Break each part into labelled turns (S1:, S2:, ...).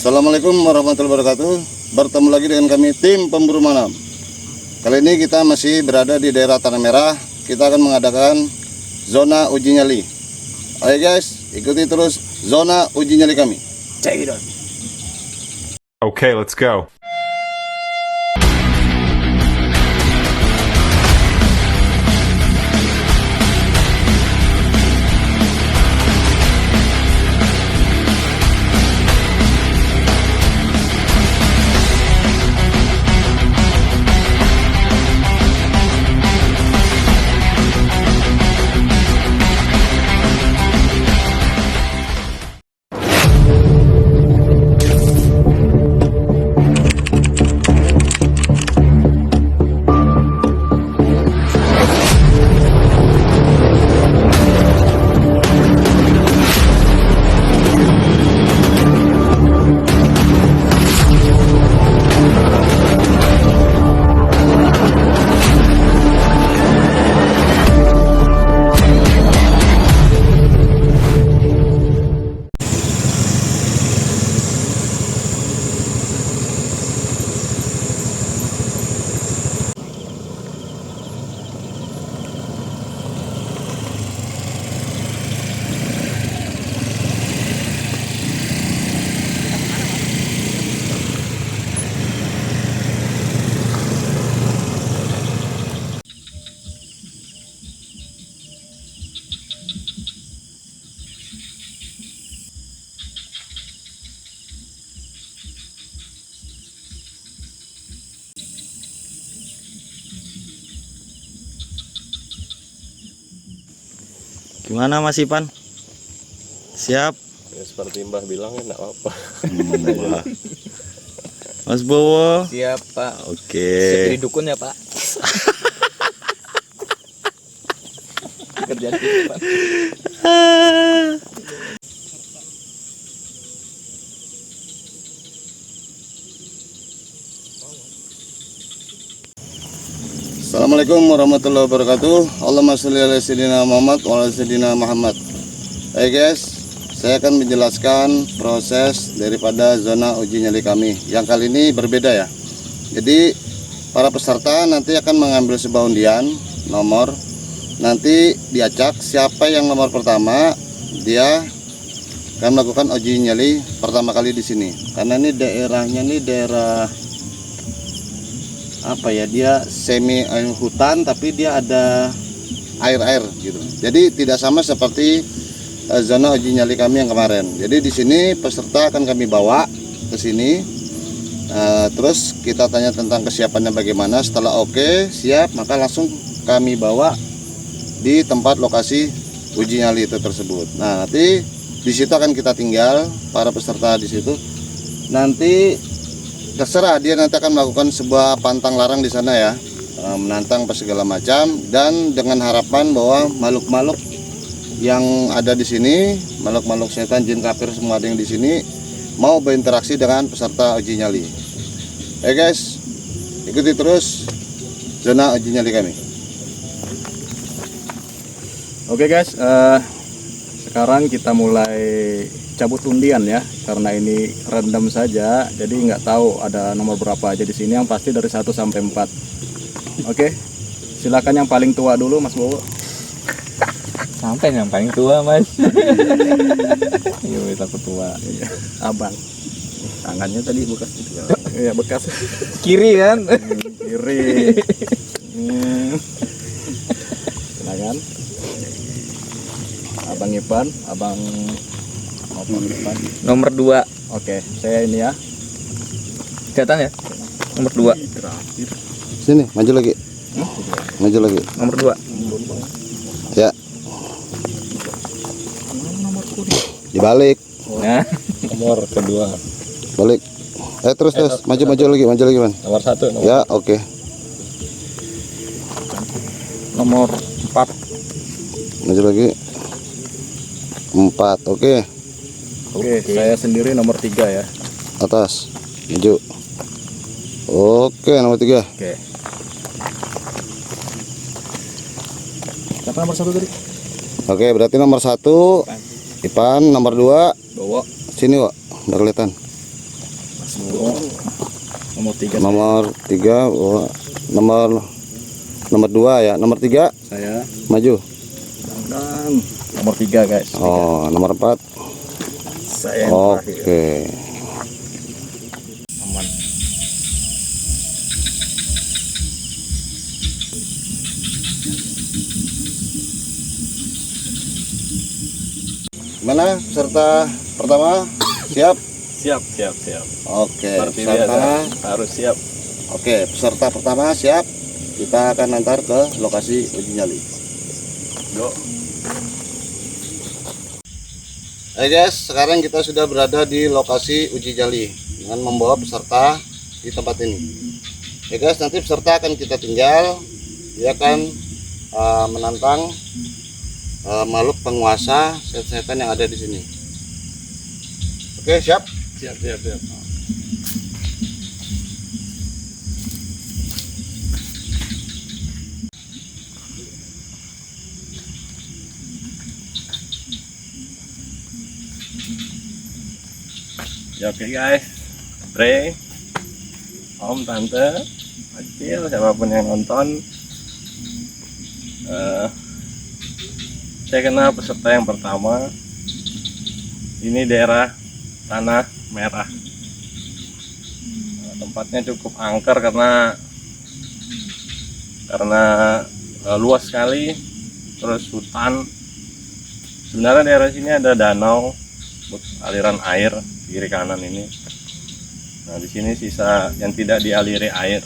S1: Assalamualaikum warahmatullahi wabarakatuh. Bertemu lagi dengan kami tim pemburu malam. Kali ini kita masih berada di daerah Tanah Merah. Kita akan mengadakan zona uji nyali. Oke guys, ikuti terus zona uji nyali kami. Check it out.
S2: Okay, let's go.
S3: Gimana Mas Ipan? Siap?
S4: Ya, seperti Mbah bilang ya enggak apa-apa.
S3: Mas Bowo?
S5: Siap Pak.
S3: Oke.
S5: Siap jadi dukun ya Pak. Kerjaan kita Pak.
S1: Assalamualaikum warahmatullahi wabarakatuh. Allahumma sholli ala sayyidina Muhammad wa ala sayyidina Muhammad. Hai guys, saya akan menjelaskan proses daripada zona uji nyali kami. Yang kali ini berbeda ya. Jadi para peserta nanti akan mengambil sebuah undian nomor. Nanti diacak siapa yang nomor pertama, dia akan melakukan uji nyali pertama kali di sini. Karena ini daerahnya nih daerah apa ya, dia semi hutan tapi dia ada air gitu. Jadi tidak sama seperti zona uji nyali kami yang kemarin. Jadi di sini peserta akan kami bawa ke sini, terus kita tanya tentang kesiapannya bagaimana. Setelah oke, siap, maka langsung kami bawa di tempat lokasi uji nyali itu tersebut. Nah, nanti di situ akan kita tinggal para peserta di situ. Nanti terserah dia nanti akan melakukan sebuah pantang larang di sana ya, menantang apa segala macam, dan dengan harapan bahwa makhluk-makhluk yang ada di sini, makhluk-makhluk setan, jin, kafir, semua ada yang di sini mau berinteraksi dengan peserta uji nyali. Guys, ikuti terus zona uji nyali kami.
S6: Oke guys, sekarang kita mulai cabut undian ya, karena ini random saja, jadi nggak tahu ada nomor berapa aja di sini. Yang pasti dari 1 sampai 4. Oke, silakan yang paling tua dulu Mas Bowo.
S5: Sampai yang paling tua Mas. Iya takut tua.
S6: Abang, tangannya tadi bekas itu ya. Iya bekas.
S5: Kiri kan?
S6: Kiri. Silakan. Abang Ipan, Abang Ipan.
S5: Nomor 2.
S6: Oke, saya ini ya.
S5: Kelihatan ya? Nomor 2.
S1: Sini, maju lagi. Maju lagi.
S5: Nomor 2.
S1: Ya. Dibalik.
S5: Nah,
S4: Nomor kedua.
S1: Balik. Terus maju lagi man.
S4: Nomor 1.
S1: Ya, oke.
S5: nomor 4.
S1: Maju lagi. 4, oke.
S6: Oke, saya sendiri nomor 3 ya.
S1: Atas, maju. Oke, nomor 3.
S6: Oke. Siapa nomor 1 tadi?
S1: Oke, berarti nomor 1 Ipan, nomor 2
S6: Bowo.
S1: sini, Wak. Udah kelihatan.
S6: Nomor 3
S1: Nomor 3, nomor 2 ya. Nomor 3
S6: saya.
S1: maju.
S6: Dan nomor 3 guys.
S1: Oh, nomor 4.
S6: Saya yang terakhir.
S1: Oke.
S6: Aman.
S1: Gimana peserta pertama? Siap?
S4: Siap.
S1: Oke,
S4: Seperti
S1: peserta.
S4: biasa, harus siap.
S1: Oke, peserta pertama siap. Kita akan antar ke lokasi uji nyali.
S4: Go.
S1: Oke guys, sekarang kita sudah berada di lokasi uji nyali dengan membawa peserta di tempat ini. Oke guys, nanti peserta akan kita tinggal. Dia akan menantang makhluk penguasa setan yang ada di sini. Oke, siap?
S4: Siap. Ya, oke guys, Bre, Om, Tante, Acil, siapapun yang nonton, saya kenal peserta yang pertama. Ini daerah Tanah Merah. Tempatnya cukup angker karena luas sekali, terus hutan. Sebenarnya daerah sini ada danau, aliran air kiri kanan ini. Nah, di sini sisa yang tidak dialiri air.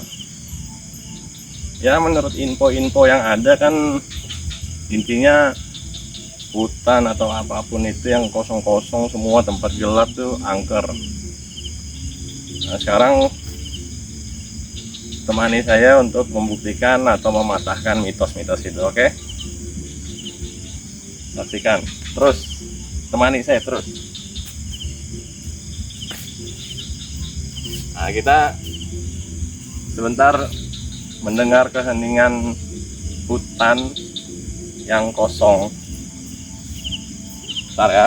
S4: Ya, menurut info-info yang ada kan intinya hutan atau apapun itu yang kosong-kosong semua, tempat gelap tuh angker. Nah, sekarang temani saya untuk membuktikan atau mematahkan mitos-mitos itu, oke? Saksikan terus, temani saya terus. Nah, kita sebentar mendengar keheningan hutan yang kosong. Bentar ya.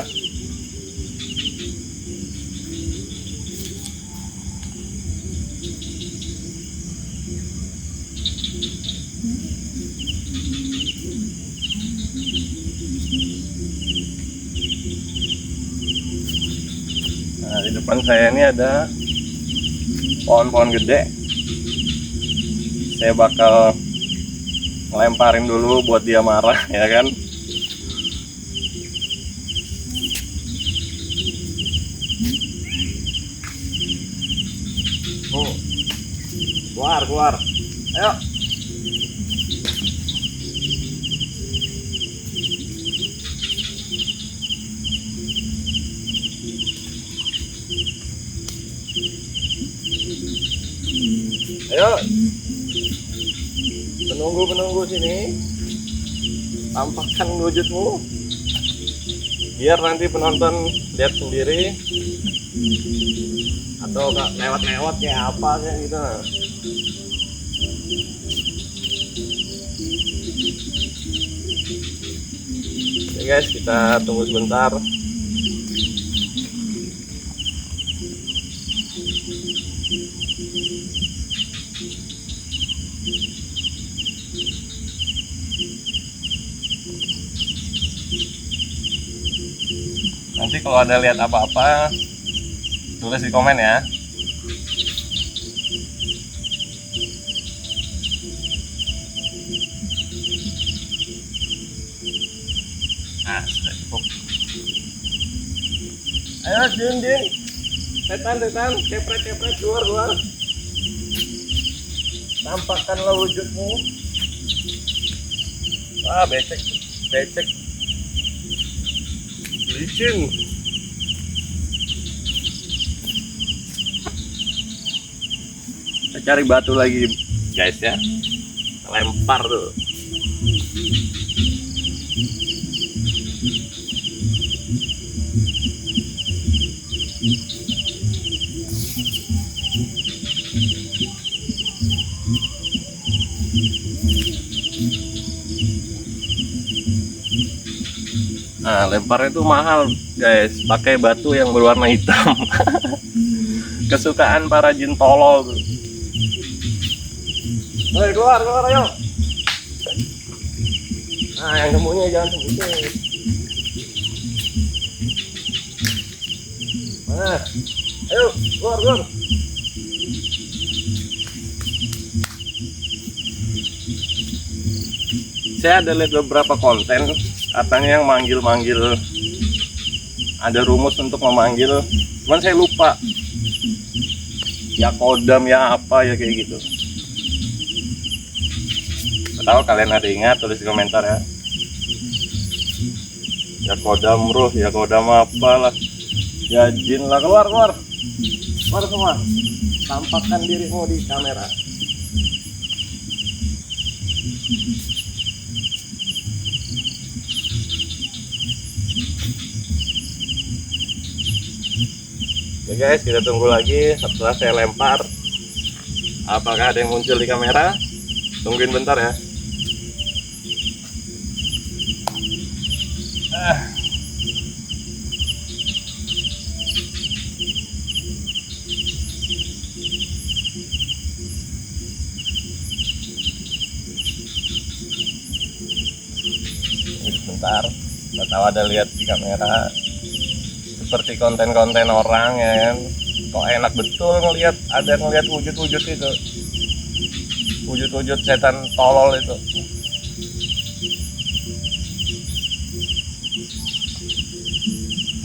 S4: Nah, di depan saya ini ada pohon-pohon gede. Saya bakal ngelemparin dulu buat dia marah, ya kan? Oh, keluar. Ayo. Ayo. Penunggu sini. Tampakkan wujudmu. Biar nanti penonton lihat sendiri. Atau lewat-lewat kayak apa kayak gitu. Oke guys, kita tunggu sebentar. Nanti kalau ada lihat apa-apa, tulis di komen ya. Nah, sudah cukup. Ayo, Jin. Setan, cepret, keluar. Tampakkanlah wujudmu. Wah, becek. Licin. Kita cari batu lagi guys ya. Lempar tuh. Nah, lemparnya itu mahal guys, pakai batu yang berwarna hitam. kesukaan para jin tolol tuh. Hei, keluar ayo. Nah, yang sembunyi jangan sembunyi. Mana? Ayo, keluar. Saya ada lihat beberapa konten, katanya yang manggil-manggil, ada rumus untuk memanggil, cuman saya lupa. Ya kodam ya apa ya kayak gitu. Tahu kalian ada ingat, tulis di komentar ya. Ya kodam ruh, ya kodam apa lah. Ya jin lah, keluar semua. Tampakkan dirimu di kamera. Ya guys, kita tunggu lagi setelah saya lempar. Apakah ada yang muncul di kamera? Tungguin bentar ya. Bentar, nggak tahu ada lihat di kamera. Seperti konten-konten orang ya kan, kok enak betul ngelihat, ada ngelihat wujud-wujud itu, wujud-wujud setan tolol itu.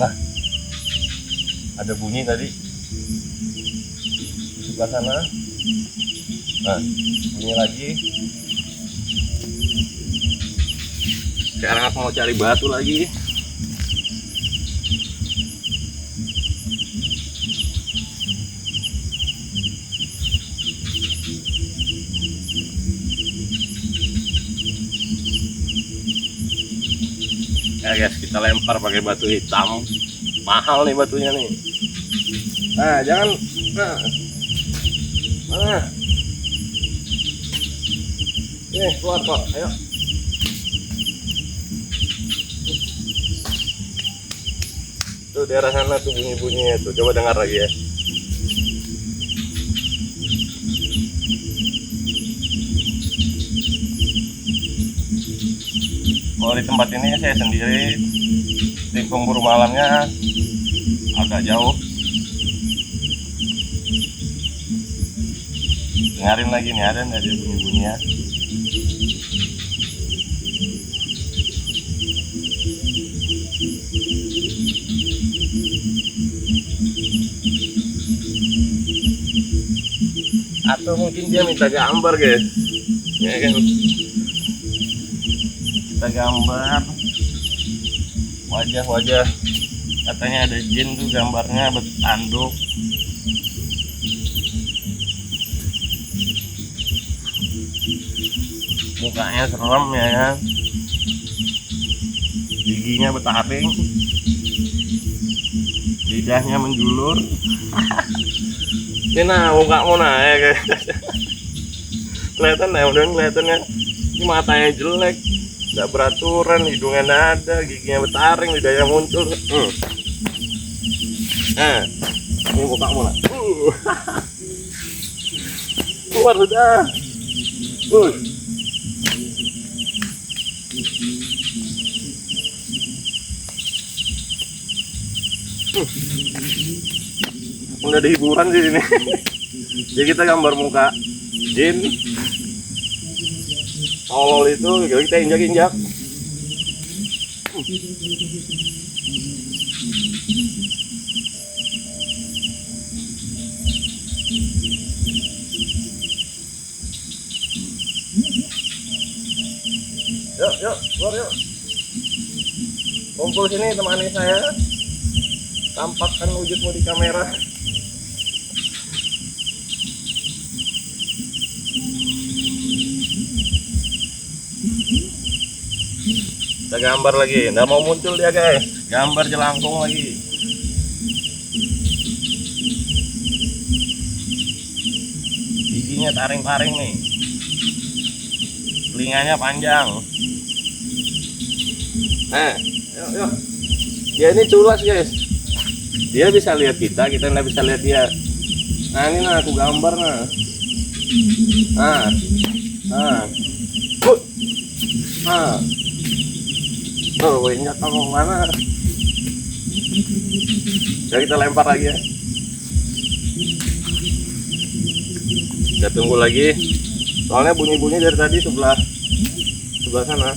S4: Nah, ada bunyi tadi di sebelah sana. Nah, bunyi lagi. Sekarang aku mau cari batu lagi. Ya guys, kita lempar pakai batu hitam. Mahal nih batunya nih. Nah, jangan. Nah. Mana? Keluar kok. Ayo. Tuh daerah sana tuh bunyi-bunyinya tuh. Coba dengar lagi ya. Kalau di tempat ini saya sendiri, tim pemburu malamnya agak jauh. Dengarin lagi nih, ada nggak dia bunyi-bunyinya? Atau mungkin dia minta gambar guys, ya kan? Kita gambar wajah-wajah, katanya ada jin tuh gambarnya bertanduk. Mukanya serem ya kan, giginya bertaring, lidahnya menjulur. Ini nah mukamu nah ya guys. Kelihatan ya, udah kelihatan ya. Ini matanya jelek, nggak beraturan, hidungnya nada, giginya bertaring, lidahnya muncul. Nah, ini mukamu lah. Keluar sudah. Udah ada hiburan di sini. Jadi kita gambar muka jin tolol itu, kita injak-injak. Yuk, keluar yuk. Kumpul sini temani saya. Tampakkan wujudmu di kamera. Kita gambar lagi, nggak mau muncul dia guys. Gambar jelangkung lagi. Giginya taring-taring nih, telinganya panjang. Nah, yuk. Dia ini culas guys. Dia bisa lihat kita nggak bisa lihat dia. Nah ini nah aku gambar nah. Nah. Tuh, banyak kamu mana? Jadi kita lempar lagi ya. Kita tunggu lagi. Soalnya bunyi-bunyi dari tadi sebelah sana.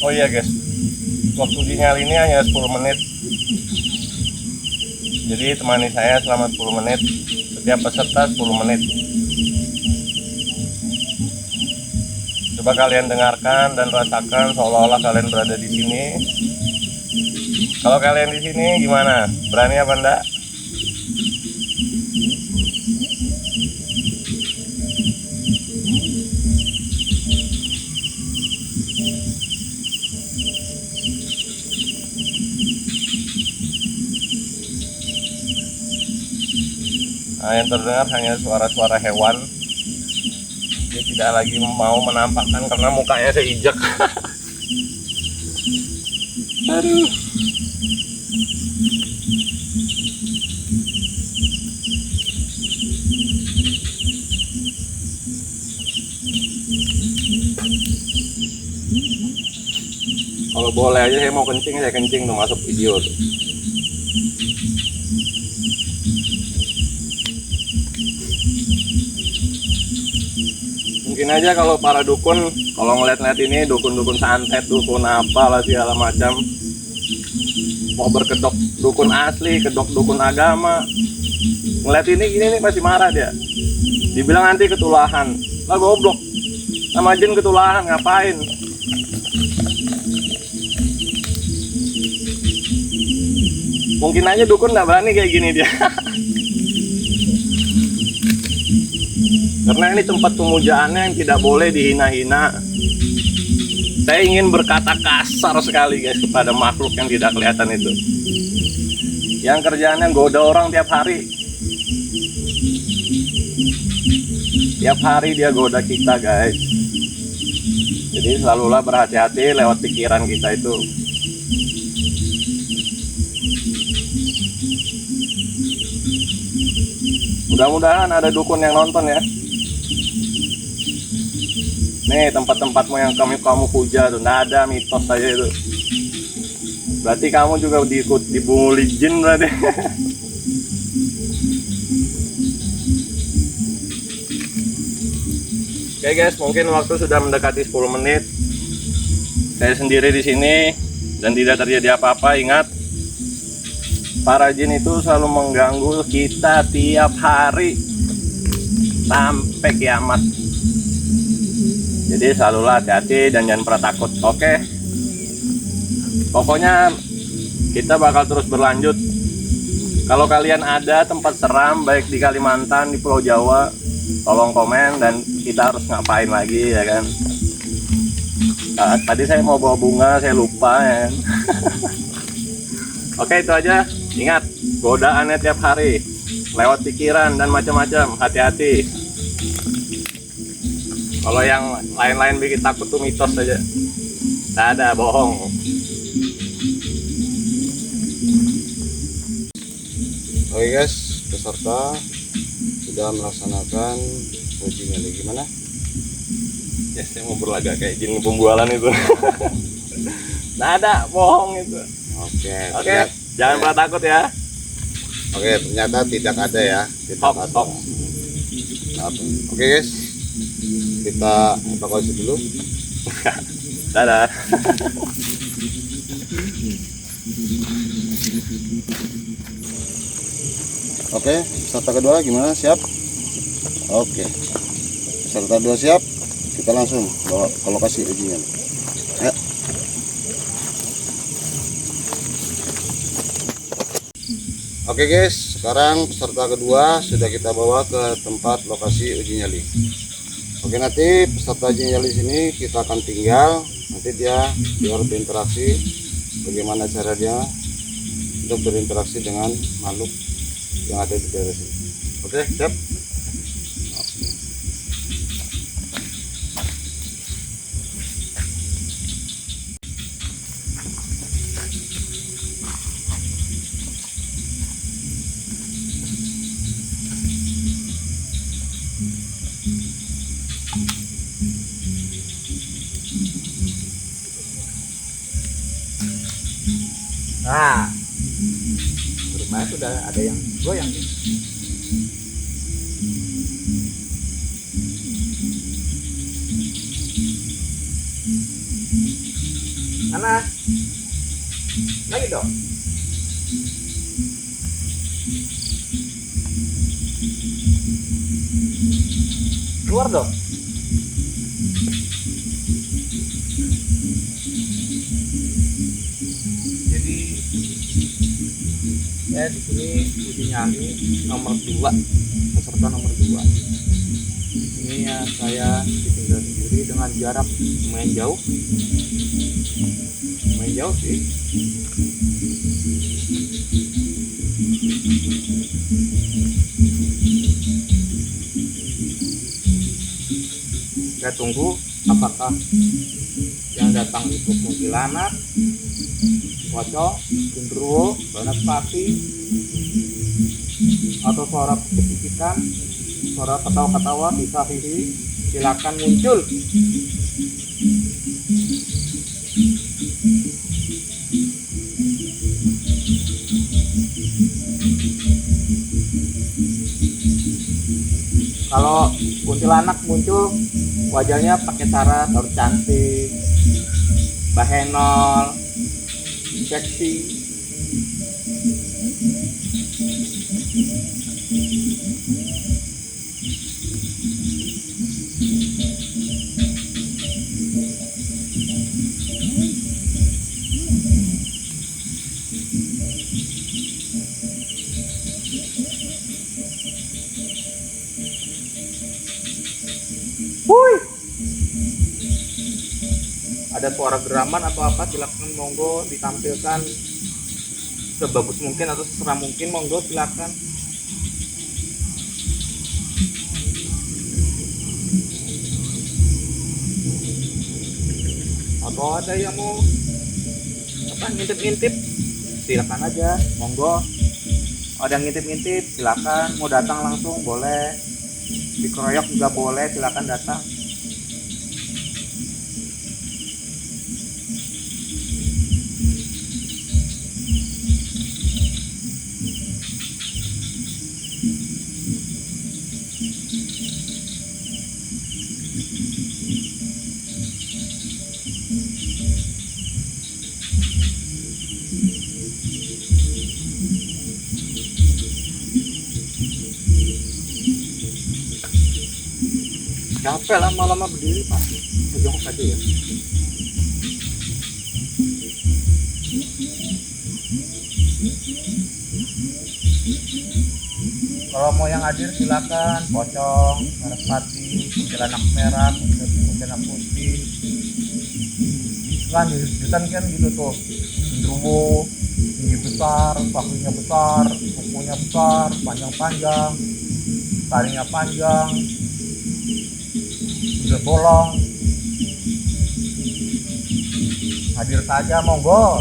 S4: Oh iya guys, waktu uji nyali ini hanya 10 menit. Jadi temani saya selama 10 menit. Setiap peserta 10 menit. Coba kalian dengarkan dan rasakan seolah-olah kalian berada di sini. Kalau kalian di sini gimana? Berani apa enggak? Nah, yang terdengar hanya suara-suara hewan. Dia tidak lagi mau menampakkan karena mukanya seinjak. Aduh. Kalau boleh aja saya mau kencing, saya kencing tuh masuk video tuh. Mungkin aja kalau para dukun, kalau ngeliat-ngeliat ini dukun-dukun santet, dukun apalah segala macam, mau berkedok dukun asli, kedok dukun agama, ngeliat ini nih masih marah dia. Dibilang nanti ketulahan, lah goblok, sama jin ketulahan ngapain? Mungkin aja dukun nggak berani kayak gini dia. Karena ini tempat pemujaannya yang tidak boleh dihina-hina. Saya ingin berkata kasar sekali guys kepada makhluk yang tidak kelihatan itu, yang kerjaannya goda orang tiap hari. Tiap hari dia goda kita guys. Jadi selalulah berhati-hati lewat pikiran kita itu. Mudah-mudahan ada dukun yang nonton ya. Nih tempat-tempatmu yang kamu puja tuh, nggak ada, mitos saja itu. Berarti kamu juga dibunguli jin berarti. Oke guys, mungkin waktu sudah mendekati 10 menit. Saya sendiri di sini dan tidak terjadi apa-apa. Ingat, para jin itu selalu mengganggu kita tiap hari sampai kiamat. Jadi selalulah hati-hati dan jangan pernah takut. Oke. Pokoknya kita bakal terus berlanjut. Kalau kalian ada tempat seram baik di Kalimantan, di Pulau Jawa, tolong komen dan kita harus ngapain lagi ya kan. Nah, tadi saya mau bawa bunga, saya lupa ya kan. Oke, itu aja. Ingat, godaannya tiap hari lewat pikiran dan macam-macam. Hati-hati. Kalau yang lain-lain bikin takut tuh mitos saja. Tidak ada, bohong.
S1: Oke guys, peserta sudah melaksanakan uji nyali. Gimana?
S4: Ya, saya mau berlagak kayak jin pembualan itu. Tidak ada, bohong itu. Oke, jangan pernah takut ya.
S1: Oke, ternyata tidak ada ya. Tidak ada.
S4: Stop.
S1: Oke guys, kita evakuasi dulu.
S4: Dadah.
S1: Oke, peserta kedua gimana? Siap? Oke, peserta dua siap. Kita langsung bawa ke lokasi ujinya. Ya. Oke guys, sekarang peserta kedua sudah kita bawa ke tempat lokasi uji nyali. Oke, nanti peserta uji nyali sini kita akan tinggal. Nanti dia harus berinteraksi. Bagaimana cara dia untuk berinteraksi dengan makhluk yang ada di daerah sini. Oke, siap.
S5: Nah, rumahnya sudah ada yang goyang nih. Mana? Lagi dong. Keluar dong. Jadi ya di sini uji nyali nomor 2, peserta nomor 2. Ini ya saya ditinggal sendiri dengan jarak lumayan jauh. Lumayan jauh sih. Saya tunggu apakah yang datang itu kuntilanak, pocong, genderuwo, banaspati, atau suara kecikikan, suara ketawa-ketawa, hihi, silakan muncul. Kalau kuntilanak muncul, wajahnya pakai cara harus cantik, bahenol, seksi. Ada suara geraman atau apa, silakan monggo ditampilkan sebagus mungkin atau seseram mungkin, monggo silakan. Atau ada yang mau apa ngintip-ngintip, silakan aja, monggo. Ada yang ngintip-ngintip, silakan. Mau datang langsung boleh, dikeroyok juga boleh, silakan datang. Capek lama-lama berdiri pak, jongkok aja ya. Kalau mau yang hadir silakan, pocong, banaspati, kuntilanak merah, kuntilanak putih. Kan di hutan kan gitu tuh, genderuwo, tinggi besar, pakunya besar, kukunya besar, panjang-panjang, taringnya panjang, udah bolong. Hadir saja monggo.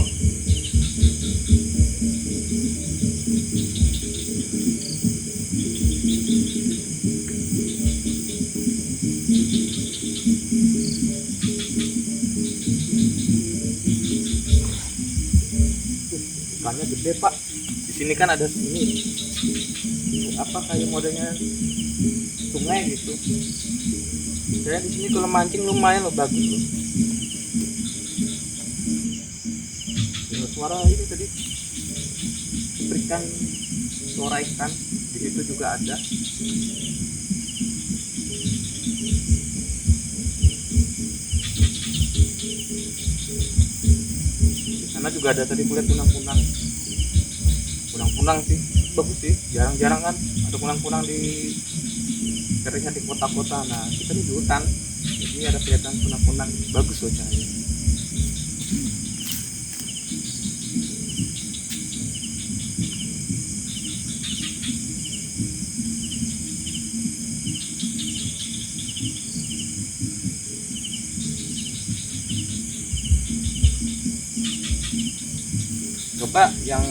S5: Ikannya gede pak. Di sini kan ada ini apa kayak modelnya sungai gitu. Saya di sini kalau mancing lumayan loh, bagus loh. Dengar suara ini tadi, berikan suara ikan di situ juga ada. Di sana juga ada tadi kulihat kunang-kunang. Kunang-kunang sih bagus sih, jarang-jarang kan ada kunang-kunang di kerja di kota-kota. Nah kita di hutan, jadi ada kelihatan kunang-kunang, bagus loh cahaya. Coba yang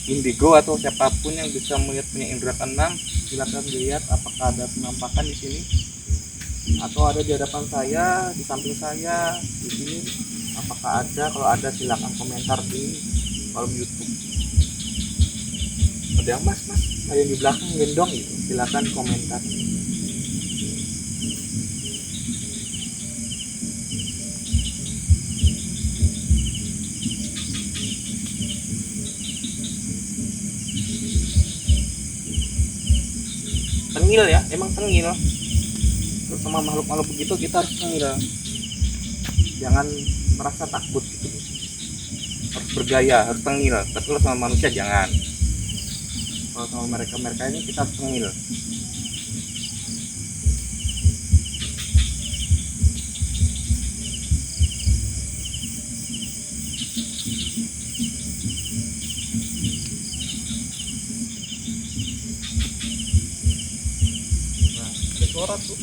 S5: indigo atau siapapun yang bisa melihat punya indera keenam, silakan dilihat apakah ada penampakan di sini atau ada di hadapan saya, di samping saya, di sini apakah ada. Kalau ada silakan komentar di kolom YouTube. Ada yang mas ada yang di belakang gendong gitu, silakan komentar. Tengil ya, emang tengil. Terus sama makhluk-makhluk begitu kita harus tengil, jangan merasa takut gitu. Harus bergaya, harus tengil. Tapi kalau sama manusia jangan. Kalau sama mereka ini kita harus tengil. Suara tuh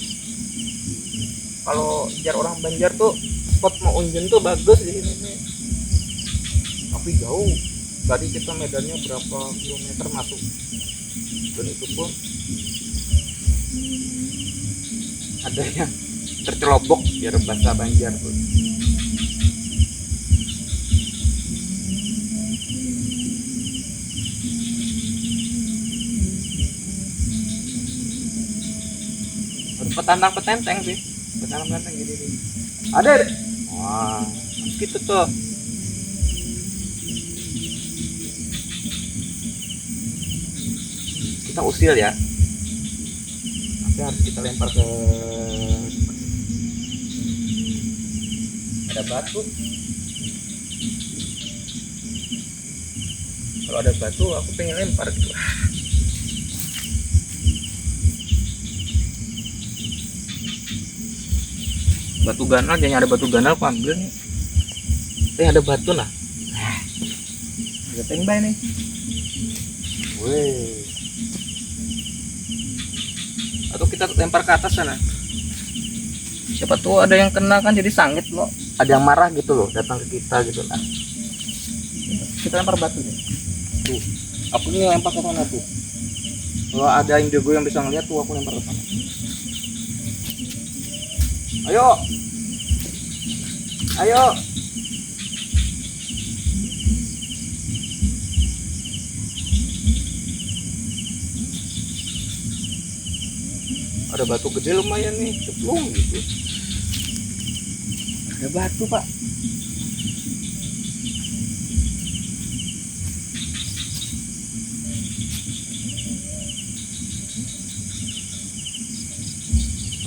S5: kalau jar orang Banjar tuh spot mau unjun tuh bagus di sini nih, tapi jauh. Tadi kita medannya berapa kilometer masuk, dan itu pun ada yang tercelobok biar bahasa Banjar tuh. Petantang-petenteng sih, petantang-petenteng gini nih. Ada, wah, gitu tuh. Kita usil ya. Nanti harus kita lempar ke. Ada batu. Kalau ada batu, aku pengen lempar gitu. Batu ganal, jangan ada batu ganal aku ambil nih. Ada batu nah. Ada tembak nih. Weh. Atau kita lempar ke atas sana. Siapa tuh ada yang kena kan jadi sangit loh. Ada yang marah gitu loh datang ke kita gitu nah. Kita lempar batu deh. Tuh. Aku ini lempar ke sana tuh. Kalau ada indigo yang bisa ngeliat tuh aku lempar ke sana. Ayo. Ayo. Ada batu gede lumayan nih, ceplung gitu. Ada batu, Pak.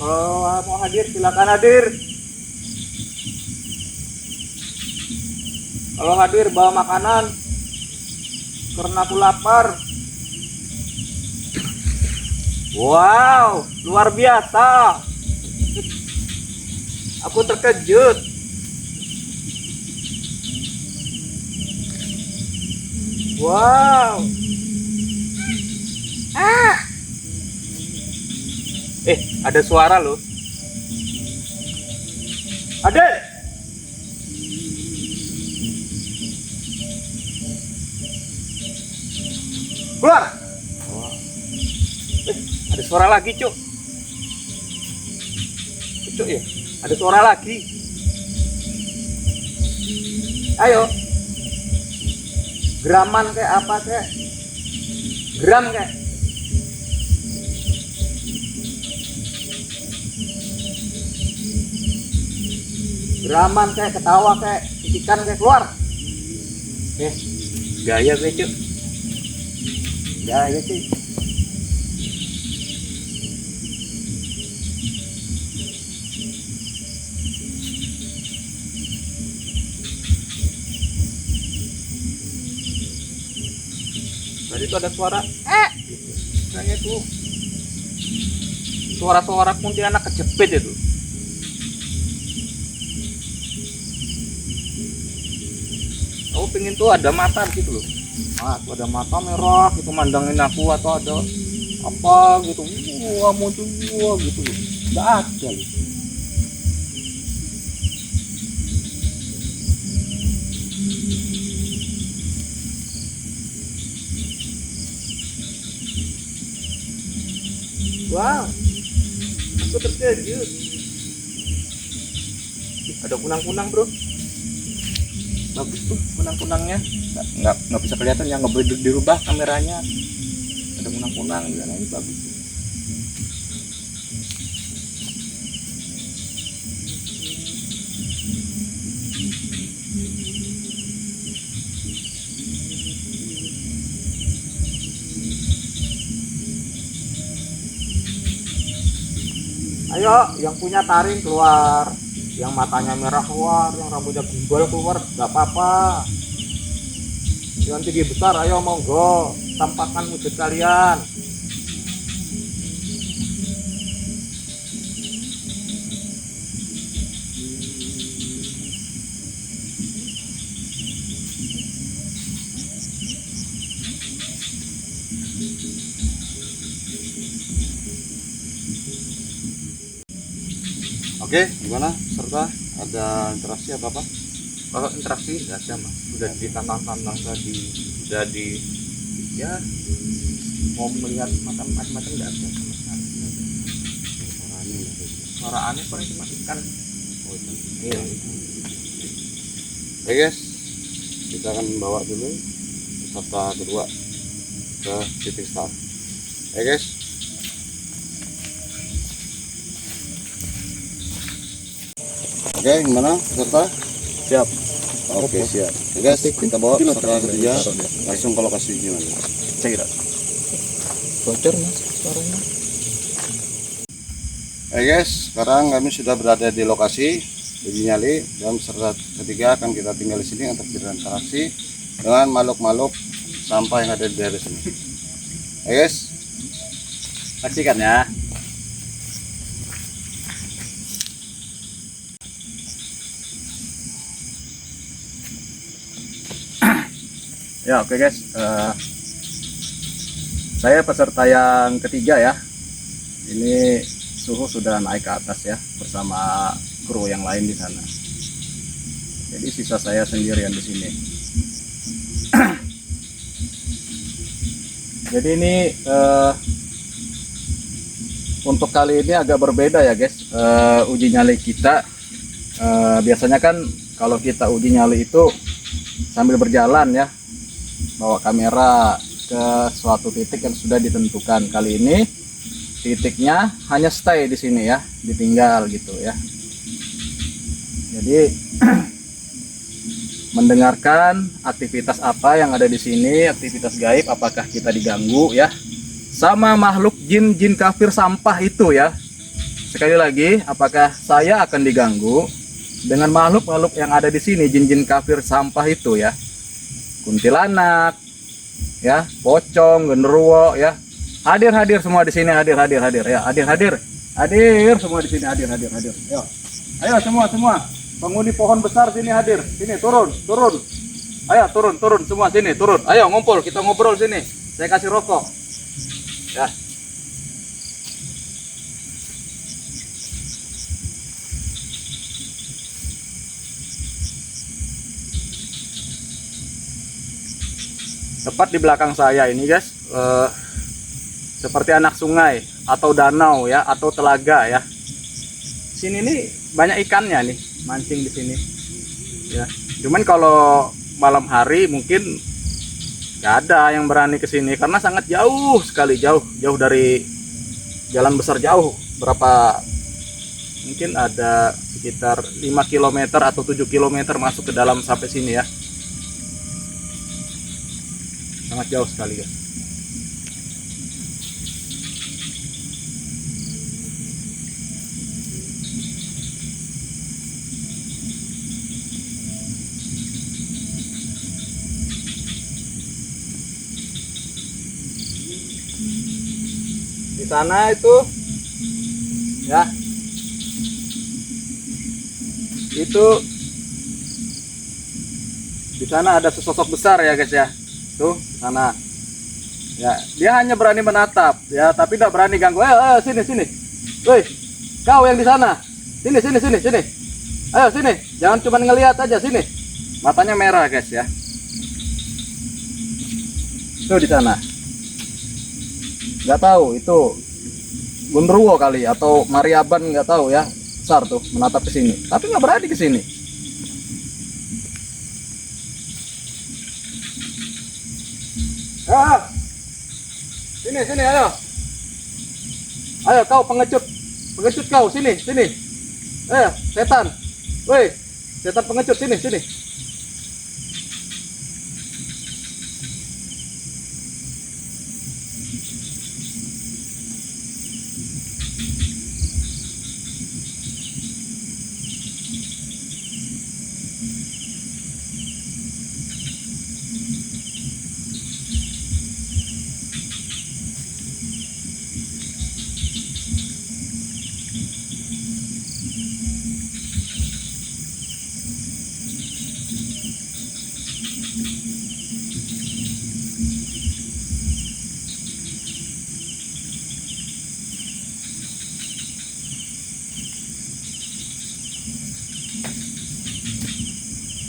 S5: Kalau mau hadir silakan hadir. Kalau hadir bawa makanan karena aku lapar. Wow, luar biasa. Aku terkejut. Wow. Ada suara loh. Ada. Keluar. Ada suara lagi, Cuk. Cuk ya. Ada suara lagi. Ayo. Graman kayak apa kayak? Gram kayak. Graman kayak, ketawa kayak, ikan kayak, keluar. Gaya gue Cuk. Gaya sih. Tadi itu ada suara gitu. Kayaknya tuh suara-suara kuntilanak kejepit itu. Aku pengen tuh ada mata gitu loh. Tuh ada mata merah gitu mandangin aku atau ada apa gitu. Wah, muncul gua gitu loh. Enggak ada loh. Wow, aku terkejut. Ada kunang-kunang bro. Bagus tuh kunang-kunangnya. Nggak bisa kelihatan ya, nggak boleh dirubah kameranya. Ada kunang-kunang di sana, ini bagus. Ayo, yang punya taring keluar, yang matanya merah keluar, yang rambutnya gimbal keluar, nggak apa-apa. Yang tinggi besar, ayo monggo, tampakkan wujud kalian.
S1: Oke, gimana serta ada interaksi apa apa?
S5: Kalau interaksi nggak ada mas, udah ditantang-tantang tadi, udah di ya mau melihat macam-macam nggak ada sama sekali. Suara aneh paling cuma ikan. Oh, ikan. Iya.
S1: Oke guys, kita akan bawa dulu peserta kedua ke titik start. Oke guys. Oke, gimana peserta?
S6: Siap.
S1: Oke, siap. Oke guys, kita bawa peserta ketiga langsung ke lokasi gimana?
S6: Cek it out. Bocor mas suaranya.
S1: Oke guys, sekarang kami sudah berada di lokasi Uji Nyali dan peserta ketiga akan kita tinggal di sini untuk berinteraksi dengan makhluk-makhluk sampah yang ada di daerah sini. Oke guys,
S6: Saksikan ya. Ya oke guys, saya peserta yang ketiga ya. Ini suhu sudah naik ke atas ya bersama kru yang lain di sana. Jadi sisa saya sendirian di sini. Jadi ini untuk kali ini agak berbeda ya guys. Uji nyali kita biasanya kan kalau kita uji nyali itu sambil berjalan ya, bawa kamera ke suatu titik yang sudah ditentukan. Kali ini titiknya hanya stay di sini ya, ditinggal gitu ya. Jadi mendengarkan aktivitas apa yang ada di sini, aktivitas gaib, apakah kita diganggu ya sama makhluk jin kafir sampah itu ya. Sekali lagi, apakah saya akan diganggu dengan makhluk-makhluk yang ada di sini, jin kafir sampah itu ya. Kuntilanak ya, pocong, genderuwo ya. Hadir semua di sini, hadir ya, hadir semua di sini, hadir. Yo. Ayo semua penghuni pohon besar sini hadir. Sini turun. Ayo turun semua sini, turun. Ayo ngumpul, kita ngobrol sini. Saya kasih rokok. Ya. Tepat di belakang saya ini guys, seperti anak sungai atau danau ya, atau telaga ya. Sini nih banyak ikannya nih, mancing di sini. Ya, cuman kalau malam hari mungkin nggak ada yang berani ke sini karena sangat jauh sekali, jauh dari jalan besar, jauh berapa, mungkin ada sekitar 5 km atau 7 km masuk ke dalam sampai sini ya. Sangat jauh sekali guys. Di sana itu ya, itu di sana ada sesosok besar ya guys ya. Tuh sana ya, dia hanya berani menatap ya, tapi tidak berani ganggu. Sini woi, kau yang di sana, sini ayo sini, jangan cuma ngelihat aja, sini. Matanya merah guys ya, tuh di sana. Nggak tahu itu Gundurwo kali atau Mariaban nggak tahu ya, besar tuh menatap ke sini. Tapi nggak berani ke sini. Sini sini ayo. Ayo kau pengecut. Pengecut kau sini sini. Setan. Woi, setan pengecut sini sini.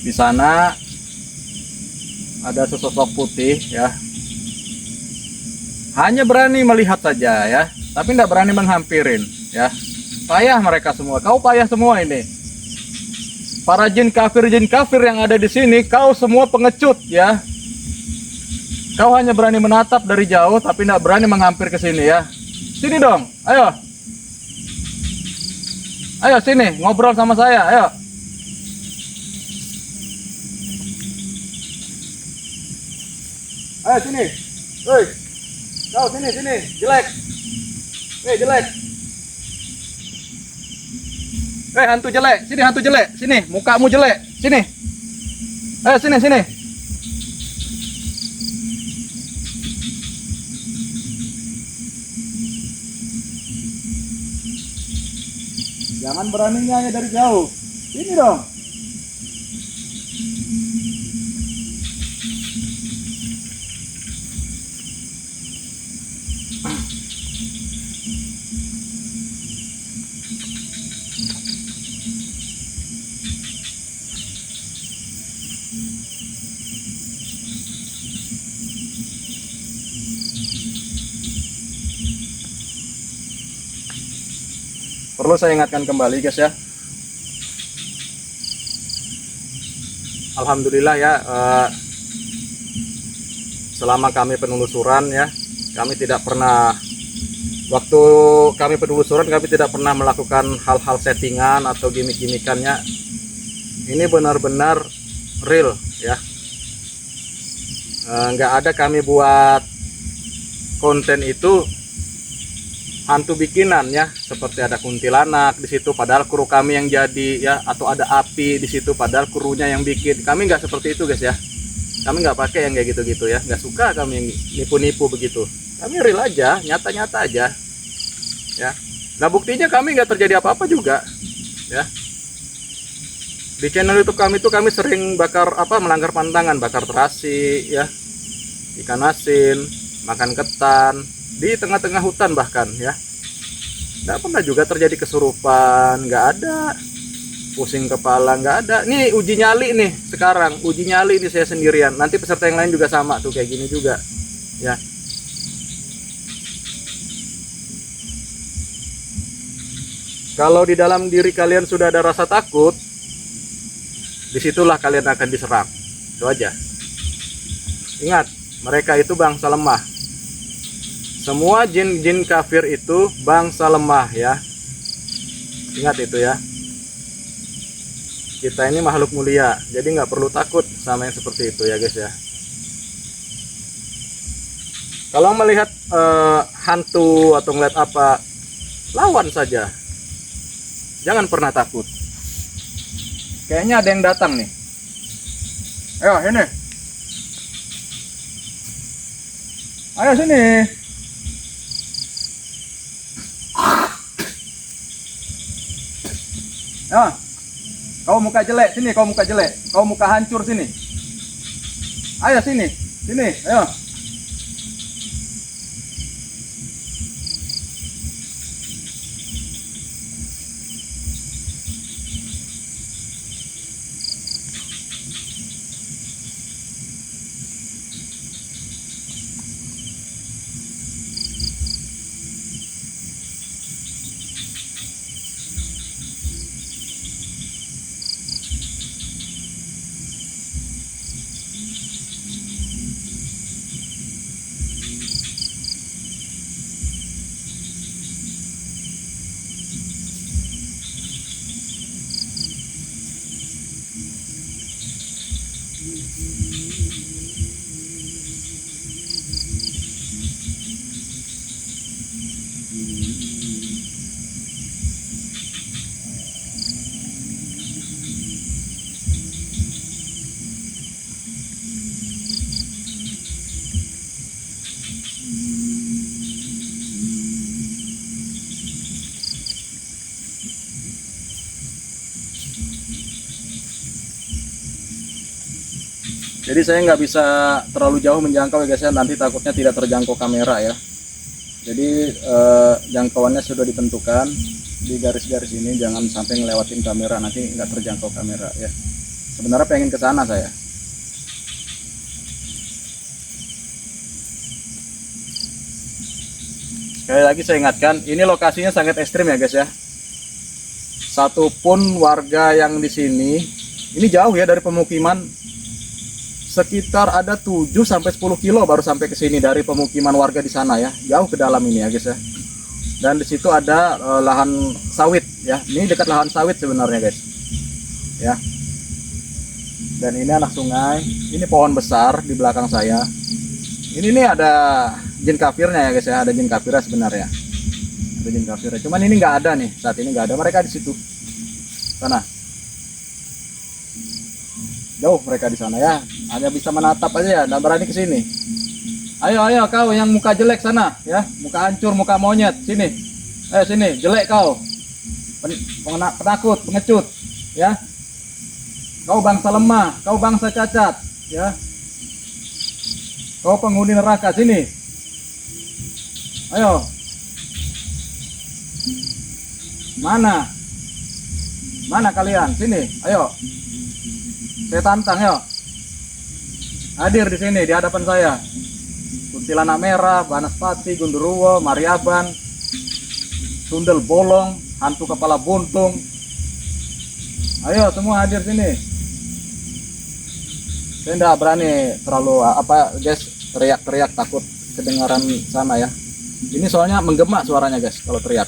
S6: Di sana ada sesosok putih ya. Hanya berani melihat saja ya, tapi tidak berani menghampirin ya. Payah mereka semua, kau payah semua ini. Para jin kafir yang ada di sini, kau semua pengecut ya. Kau hanya berani menatap dari jauh, tapi tidak berani menghampir ke sini ya. Sini dong, ayo. Ayo sini, ngobrol sama saya, ayo. Ayo sini, woi, kau sini, jelek, jelek, hantu jelek, sini, mukamu jelek, sini, ayo sini, jangan beraninya hanya dari jauh, sini dong. Perlu saya ingatkan kembali guys ya, alhamdulillah ya, selama kami penelusuran ya, kami tidak pernah, waktu kami penelusuran kami tidak pernah melakukan hal-hal settingan atau gimmick-gimmickannya. Ini benar-benar real ya, nggak ada kami buat konten itu hantu bikinan ya, seperti ada kuntilanak di situ padahal kru kami yang jadi ya, atau ada api di situ padahal krunya yang bikin. Kami nggak seperti itu guys ya, kami nggak pakai yang kayak gitu-gitu ya, nggak suka kami yang nipu-nipu begitu. Kami real aja, nyata-nyata aja ya. Nah buktinya kami nggak terjadi apa-apa juga ya. Di channel YouTube kami itu kami sering melanggar pantangan, bakar terasi ya, ikan asin, makan ketan di tengah-tengah hutan bahkan ya. Tidak pernah juga terjadi kesurupan, nggak ada. Pusing kepala, nggak ada. Nih uji nyali nih sekarang, uji nyali ini saya sendirian. Nanti peserta yang lain juga sama tuh kayak gini juga ya. Kalau di dalam diri kalian sudah ada rasa takut, disitulah kalian akan diserang. Itu aja. Ingat, mereka itu bangsa lemah. Semua jin-jin kafir itu bangsa lemah ya. Ingat itu ya. Kita ini makhluk mulia, jadi nggak perlu takut sama yang seperti itu ya guys ya. Kalau melihat hantu atau ngeliat apa, lawan saja. Jangan pernah takut. Kayaknya ada yang datang nih. Ayo ini. Ayo sini. Ya, kau muka jelek sini, kau muka jelek, kau muka hancur sini. Ayo sini, ayo. Jadi saya nggak bisa terlalu jauh menjangkau ya guys ya, nanti takutnya tidak terjangkau kamera ya. Jadi jangkauannya sudah ditentukan di garis-garis ini, jangan sampai ngelewatin kamera, nanti nggak terjangkau kamera ya. Sebenarnya pengen ke sana saya. Sekali lagi saya ingatkan, ini lokasinya sangat ekstrim ya guys ya. Satupun warga yang di sini, ini jauh ya dari pemukiman, sekitar ada 7 sampai 10 kilo baru sampai ke sini dari pemukiman warga di sana ya, jauh ke dalam ini ya guys ya. Dan di situ ada lahan sawit ya, ini dekat lahan sawit sebenarnya guys ya. Dan ini anak sungai, ini pohon besar di belakang saya. Ini nih ada jin kafirnya ya guys ya, ada jin kafirnya sebenarnya. Ada jin kafirnya, cuman ini nggak ada nih, saat ini nggak ada, mereka di situ sana. Jauh mereka di sana ya, hanya bisa menatap aja ya, nggak berani ke sini. Ayo kau yang muka jelek sana ya, muka hancur, muka monyet, sini. Sini, jelek kau. Penakut, pengecut ya. Kau bangsa lemah, kau bangsa cacat ya. Kau penghuni neraka, sini. Ayo. Mana? Mana kalian? Sini, ayo. Saya tantang, yuk. Hadir di sini di hadapan saya. Kuntilanak merah, Banaspati, Gundurwo, Mariaban, Sundel bolong, hantu kepala buntung. Ayo semua hadir sini. Saya tidak berani terlalu guys, teriak-teriak, takut kedengaran sana ya. Ini soalnya menggema suaranya guys kalau teriak.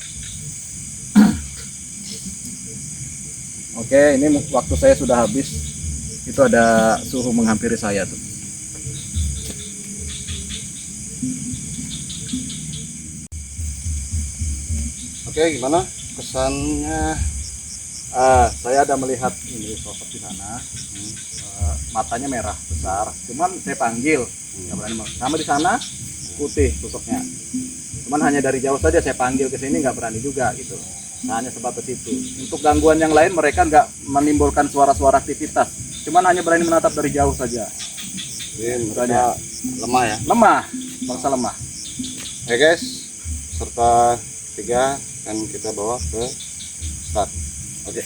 S6: Oke, ini waktu saya sudah habis. Itu ada suhu menghampiri saya tuh. Oke, gimana kesannya? Saya ada melihat ini sosok di sana. Matanya merah besar, cuman saya panggil nggak berani. Sama di sana putih sosoknya, cuman hanya dari jauh saja saya panggil ke sini, nggak berani juga gitu. Nah, hanya sebatas itu. Untuk gangguan yang lain mereka nggak menimbulkan suara-suara aktivitas, cuman hanya berani menatap dari jauh saja.
S1: Jadi mereka lemah ya.
S6: Lemah, bangsa lemah.
S1: Oke guys, serta 3 kan kita bawa ke start. Oke.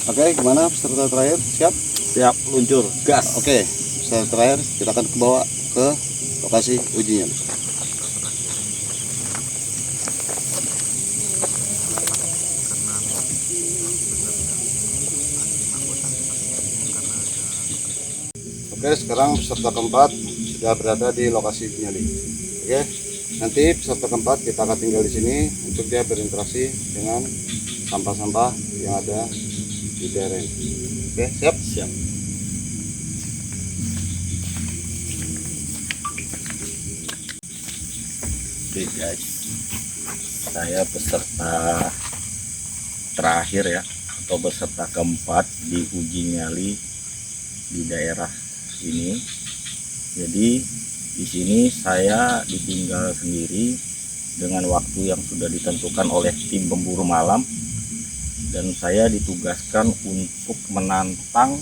S1: Oke, gimana peserta terakhir? Siap?
S3: Siap, luncur, gas.
S1: Oke, peserta terakhir kita akan bawa ke lokasi ujinya. Oke, sekarang peserta keempat sudah berada di lokasi Nyali. Oke, nanti peserta keempat kita akan tinggal di sini untuk dia berinteraksi dengan sampah-sampah yang ada di daerah ini. Oke, siap?
S3: Siap. Oke guys, saya peserta terakhir ya, atau peserta keempat di uji nyali di daerah ini. Jadi di sini saya ditinggal sendiri dengan waktu yang sudah ditentukan oleh tim pemburu malam, dan saya ditugaskan untuk menantang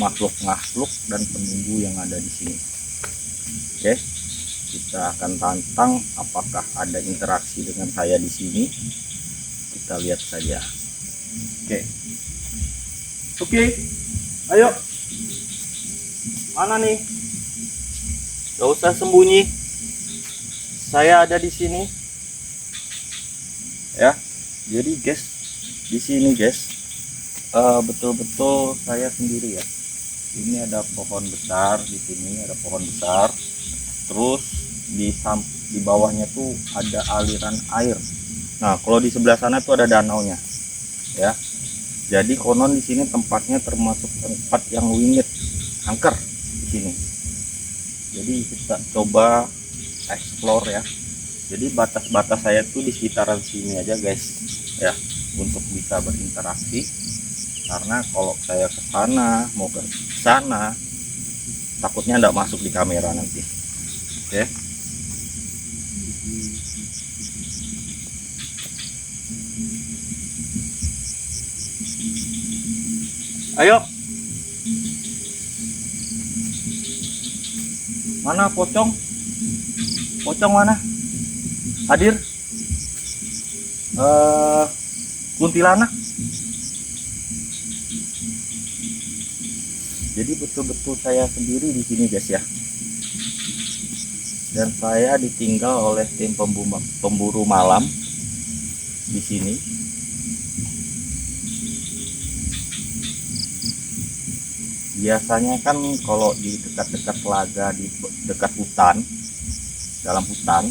S3: makhluk-makhluk dan penunggu yang ada di sini. Oke, kita akan tantang apakah ada interaksi dengan saya di sini. Kita lihat saja.
S5: Oke, ayo. Mana nih? Gak usah sembunyi. Saya ada di sini.
S4: Ya, jadi guys, di sini guys, betul-betul saya sendiri ya. Ini ada pohon besar, di sini ada pohon besar. Terus di bawahnya tuh ada aliran air. Nah, kalau di sebelah sana tuh ada danaunya, ya. Jadi konon di sini tempatnya termasuk tempat yang wingit, angker di sini. Jadi kita coba explore ya. Jadi batas-batas saya tuh di sekitaran sini aja guys, ya, untuk bisa berinteraksi. Karena kalau saya ke sana, mau ke sana, takutnya nggak masuk di kamera nanti. Oke.
S3: Ayo. Mana pocong? Pocong mana? Hadir? Kuntilanak? Jadi betul-betul saya sendiri di sini guys ya. Dan saya ditinggal oleh tim pemburu malam di sini. Biasanya kan kalau di dekat-dekat telaga, di dekat hutan, dalam hutan,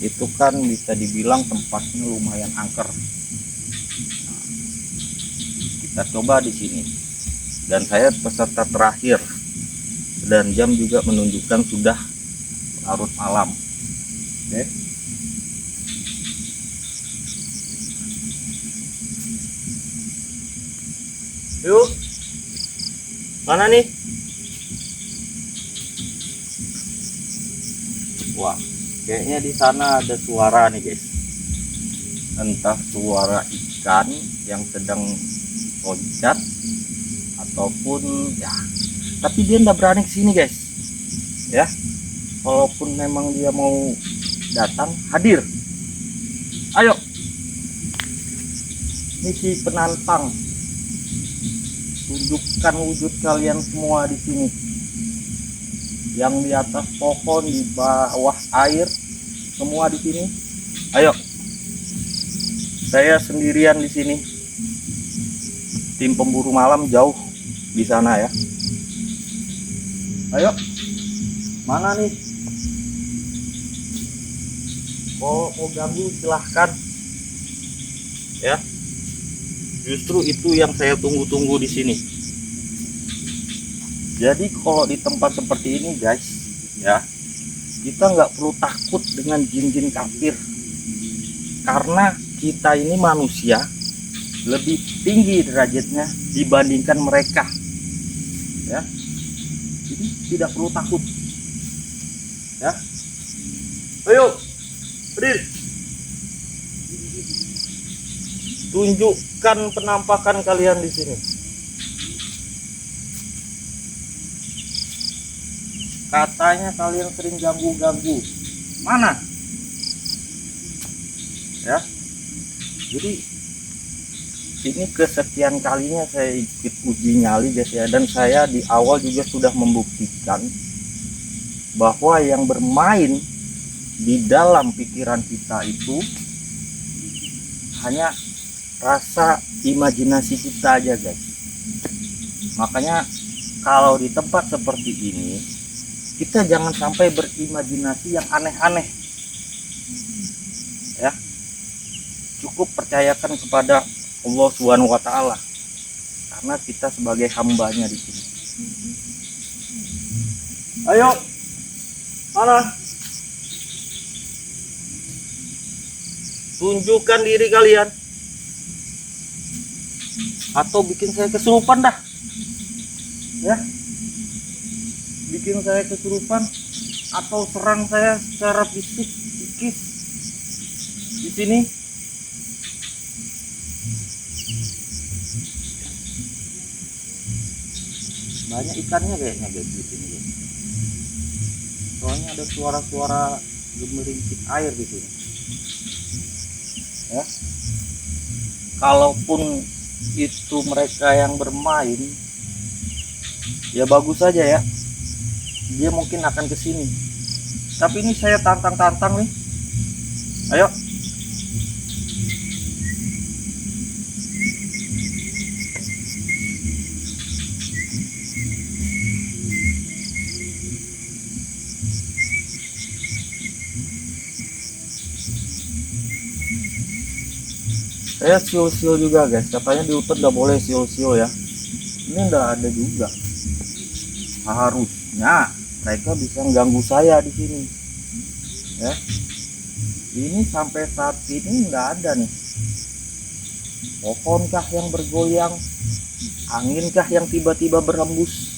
S3: itu kan bisa dibilang tempatnya lumayan angker. Nah, kita coba di sini. Dan saya peserta terakhir. Dan jam juga menunjukkan sudah larut malam. Oke. Yuk. Mana nih? Wah, kayaknya di sana ada suara nih guys. Entah suara ikan yang sedang loncat ataupun ya, tapi dia nggak berani kesini guys. Ya, walaupun memang dia mau datang, hadir. Ayo, misi penantang. Tunjukkan wujud kalian semua di sini. Yang di atas pohon, di bawah air, semua di sini. Ayo. Saya sendirian di sini. Tim pemburu malam jauh di sana ya. Ayo. Mana nih? Kalau mau ganggu silahkan. Ya. Justru itu yang saya tunggu-tunggu di sini. Jadi kalau di tempat seperti ini guys, ya, kita nggak perlu takut dengan jin-jin kafir. Karena kita ini manusia lebih tinggi derajatnya dibandingkan mereka. Ya. Jadi tidak perlu takut. Ya. Ayo, hadir. Tunjukkan penampakan kalian di sini. Katanya kalian sering ganggu-ganggu. Mana? Ya. Jadi ini kesekian kalinya saya ikut uji nyali guys ya, dan saya di awal juga sudah membuktikan bahwa yang bermain di dalam pikiran kita itu hanya rasa imajinasi kita aja guys. Makanya kalau di tempat seperti ini kita jangan sampai berimajinasi yang aneh-aneh ya. Cukup percayakan kepada Allah Subhanahu wa Ta'ala, karena kita sebagai hambanya di sini. Ayo, mana? Tunjukkan diri kalian. Atau bikin saya kesurupan dah. Ya. Bikin saya kesurupan atau serang saya secara fisik, psikis di sini. Banyak ikannya kayaknya guys di sini guys. Soalnya ada suara-suara gemerincing air di sini. Ya. Kalaupun itu mereka yang bermain, ya bagus saja ya, dia mungkin akan ke sini. Tapi ini saya tantang-tantang nih. Ayo. Saya siul-siul juga guys, katanya di hutan nggak boleh siul-siul ya. Ini nggak ada juga. Harusnya mereka bisa ganggu saya di sini. Ya, ini sampai saat ini nggak ada nih. Pohonkah yang bergoyang, anginkah yang tiba-tiba berhembus?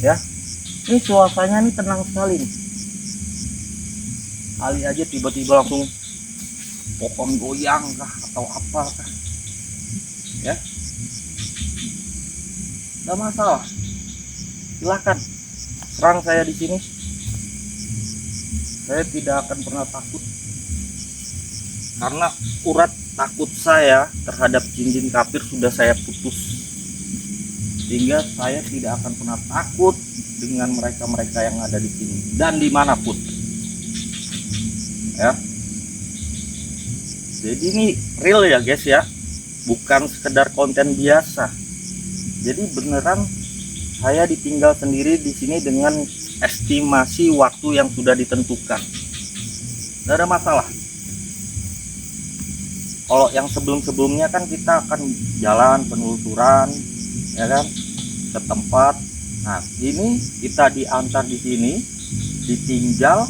S3: Ya, ini suasananya ini tenang sekali nih. Kali aja tiba-tiba langsung pohon goyang kah atau apa kah, ya. Nggak masalah, silahkan serang saya di sini. Saya tidak akan pernah takut, karena urat takut saya terhadap jin-jin kafir sudah saya putus, sehingga saya tidak akan pernah takut dengan mereka-mereka yang ada di sini dan dimanapun. Ya, jadi ini real ya guys ya, bukan sekedar konten biasa. Jadi beneran saya ditinggal sendiri di sini dengan estimasi waktu yang sudah ditentukan. Tidak ada masalah. Kalau yang sebelum-sebelumnya kan kita akan jalan penelusuran, ya kan, ke tempat. Nah, ini kita diantar di sini, ditinggal,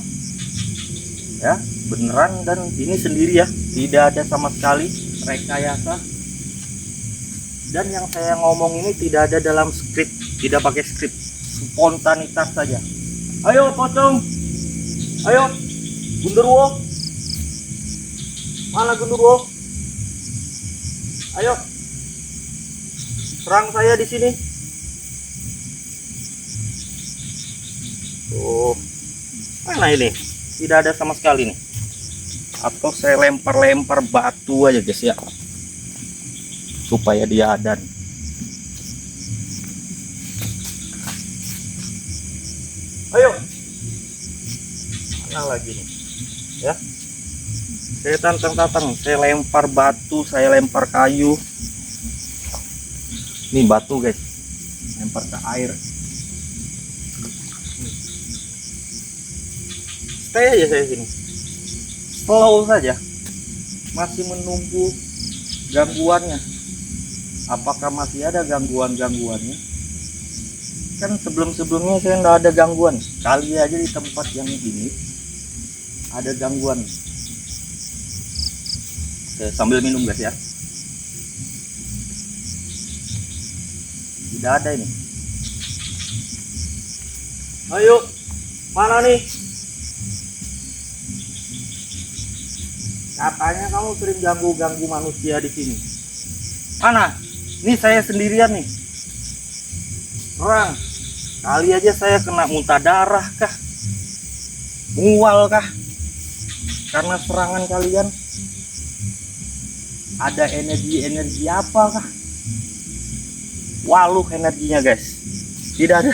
S3: ya, beneran, dan ini sendiri ya, tidak ada sama sekali rekayasa. Dan yang saya ngomong ini tidak ada dalam skrip, tidak pakai skrip, spontanitas saja. Ayo pocong, ayo gundurwo, mana gundurwo? Ayo serang saya di sini. Tuh, mana ini? Tidak ada sama sekali nih. Atau saya lempar-lempar batu aja guys ya, supaya dia ada. Ayo, mana lagi nih? Ya, saya tantang-tantang, saya lempar batu, saya lempar kayu. Ini batu guys, lempar ke air. Stay aja saya sini, slow saja, masih menunggu gangguannya. Apakah masih ada gangguannya? Kan sebelumnya saya nggak ada gangguan. Kali aja di tempat yang ini ada gangguan. Oke, sambil minum guys ya. Tidak ada ini. Ayo, mana nih? Katanya kamu sering ganggu manusia di sini. Mana? Ini saya sendirian nih. Serang. Kali aja saya kena muntah darah kah? Mual kah? Karena serangan kalian. Ada energi apa kah? Waluh energinya guys. Tidak ada.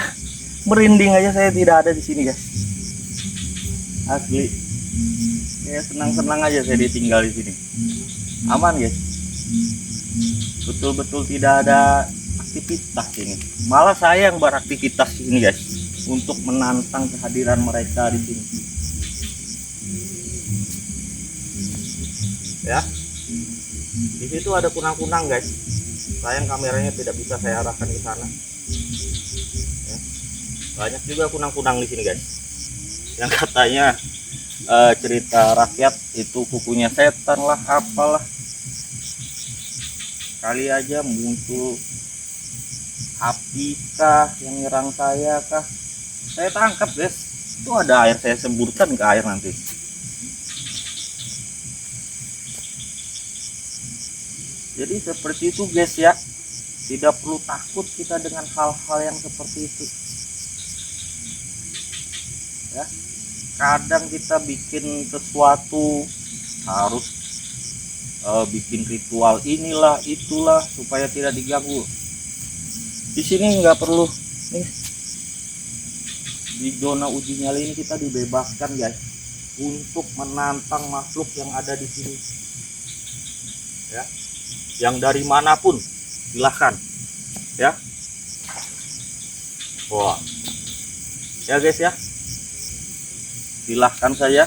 S3: Merinding aja saya tidak ada di sini guys. Asli. Ya senang-senang aja saya ditinggal di sini. Aman guys. Betul-betul tidak ada aktivitas ini. Malah saya yang beraktivitas di sini guys, untuk menantang kehadiran mereka di sini. Ya, di situ ada kunang-kunang guys. Sayang kameranya tidak bisa saya arahkan ke sana. Ya. Banyak juga kunang-kunang di sini guys. Yang katanya cerita rakyat itu kukunya setan lah, apalah. Kali aja muncul api kah yang nyerang saya kah, saya tangkap guys. Itu ada air, saya semburkan ke air nanti. Jadi seperti itu guys ya, tidak perlu takut kita dengan hal-hal yang seperti itu ya. Kadang kita bikin sesuatu harus bikin ritual inilah itulah supaya tidak diganggu. Di sini nggak perlu nih, di zona uji nyali ini kita dibebaskan guys untuk menantang makhluk yang ada di sini ya, yang dari manapun silahkan ya. Wah ya guys ya, silahkan saja,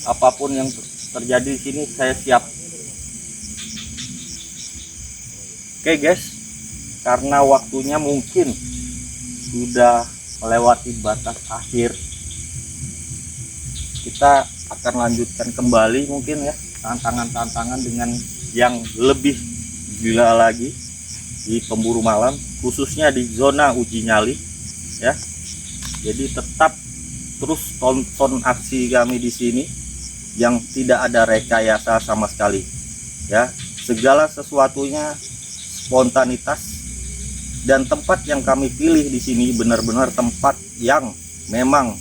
S3: apapun yang terjadi di sini saya siap. Oke guys, karena waktunya mungkin sudah melewati batas akhir, kita akan lanjutkan kembali mungkin ya tantangan-tantangan dengan yang lebih gila lagi di pemburu malam, khususnya di zona uji nyali ya. Jadi tetap terus tonton aksi kami di sini yang tidak ada rekayasa sama sekali ya. Segala sesuatunya spontanitas Dan tempat yang kami pilih di sini benar-benar tempat yang memang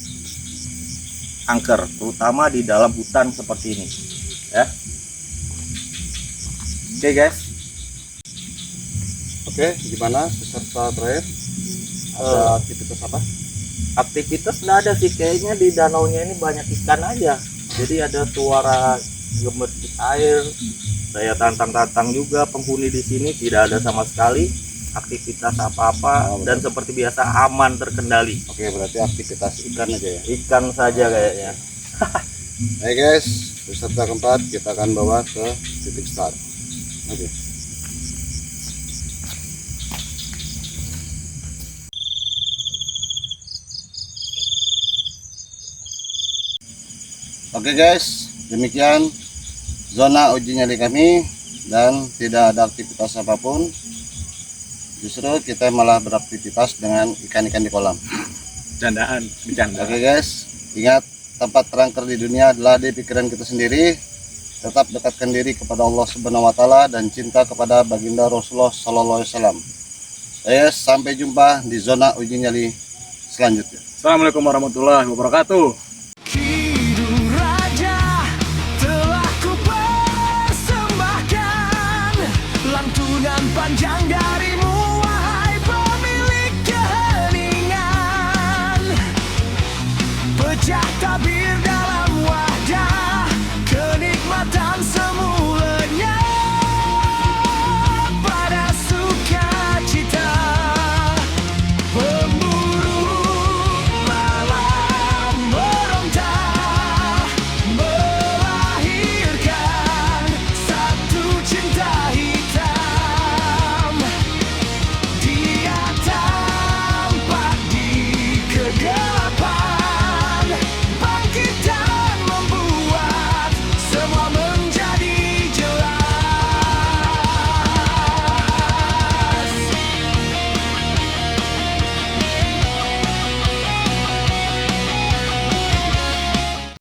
S3: angker, terutama di dalam hutan seperti ini, ya. Oke guys,
S1: Oke, gimana peserta terakhir? Ada aktivitas apa?
S3: aktivitas nggak ada sih, kayaknya di danaunya ini banyak ikan aja. Jadi ada suara gemercik air. Saya tantang-tantang juga penghuni di sini, tidak ada sama sekali aktivitas apa-apa,
S1: Oh,
S3: dan seperti biasa aman, terkendali.
S1: Oke, berarti aktivitas ikan aja ya.
S3: Ikan saja kayaknya.
S1: Hai guys, peserta keempat kita akan bawa ke titik start. Oke. Oke guys, demikian zona uji nyali kami dan tidak ada aktivitas apapun. Justru kita malah beraktivitas dengan ikan-ikan di kolam.
S6: Candaan, bercanda.
S1: Oke guys, ingat tempat terangker di dunia adalah di pikiran kita sendiri. Tetap dekatkan diri kepada Allah Subhanahu wa taala dan cinta kepada baginda Rasulullah sallallahu alaihi wasallam. Sampai jumpa di zona uji nyali selanjutnya.
S6: Assalamualaikum warahmatullahi wabarakatuh.
S7: Hidup raja telah ku persembahkan, lantunan panjang darimu wahai pemilik keheningan, pecah tabir